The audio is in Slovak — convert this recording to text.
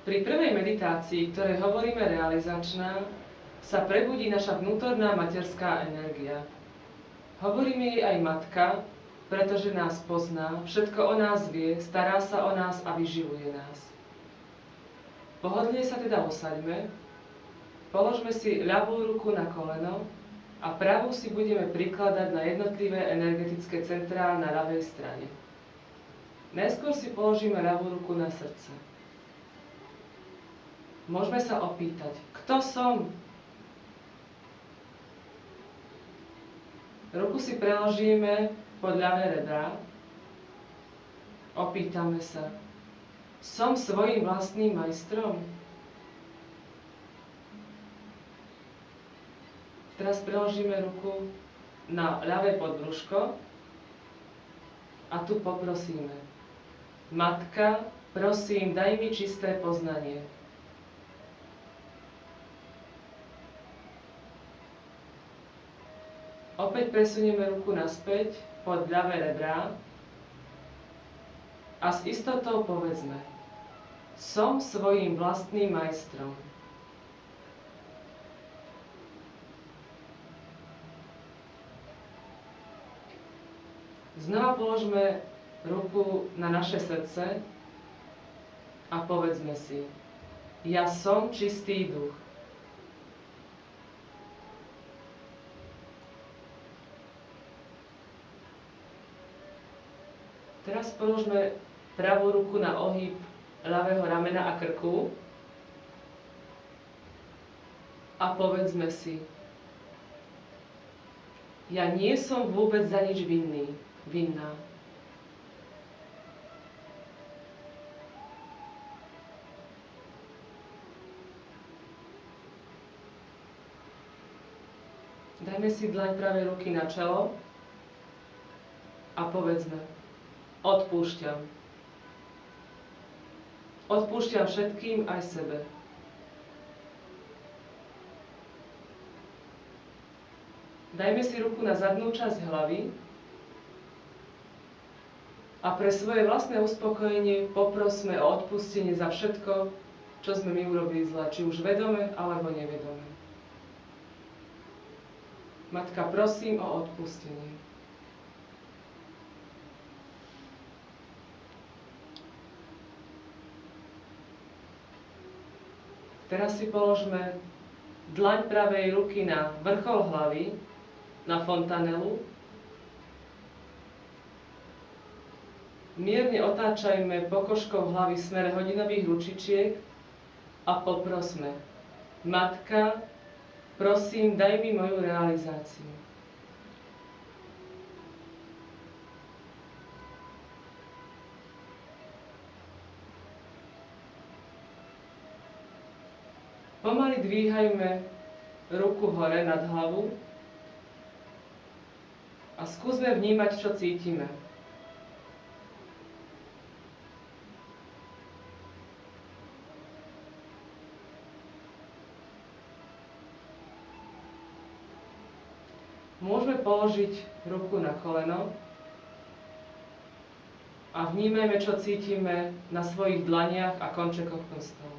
Pri prvej meditácii, ktorej hovoríme realizačná, sa prebudí naša vnútorná materská energia. Hovoríme jej aj matka, pretože nás pozná, všetko o nás vie, stará sa o nás a vyživuje nás. Pohodlne sa teda usaďme, položme si ľavú ruku na koleno a pravú si budeme prikladať na jednotlivé energetické centrá na ľavej strane. Najskôr si položíme ľavú ruku na srdce. Môžeme sa opýtať, kto som? Ruku si preložíme pod ľavé rebra. Opýtame sa, som svojím vlastným majstrom? Teraz preložíme ruku na ľavé podbrúško a tu poprosíme. Matka, prosím, daj mi čisté poznanie. Opäť presunieme ruku naspäť pod ľavé rebra a s istotou povedzme, som svojím vlastným majstrom. Znova položme ruku na naše srdce a povedzme si, ja som čistý duch. Teraz položme pravú ruku na ohyb ľavého ramena a krku a povedzme si, ja nie som vôbec za nič vinná. Dajme si dlaň pravej ruky na čelo a povedzme, odpúšťam. Odpúšťam všetkým aj sebe. Dajme si ruku na zadnú časť hlavy a pre svoje vlastné uspokojenie poprosme o odpustenie za všetko, čo sme my urobili zle, či už vedome alebo nevedome. Matka, prosím o odpustenie. Teraz si položme dlaň pravej ruky na vrchol hlavy, na fontanelu. Mierne otáčajme pokožkou hlavy v smere hodinových ručičiek a poprosme, Matka, prosím, daj mi moju realizáciu. Pomaly dvíhajme ruku hore nad hlavu a skúsme vnímať, čo cítime. Môžeme položiť ruku na koleno a vnímajme, čo cítime na svojich dlaniach a končekoch prstov.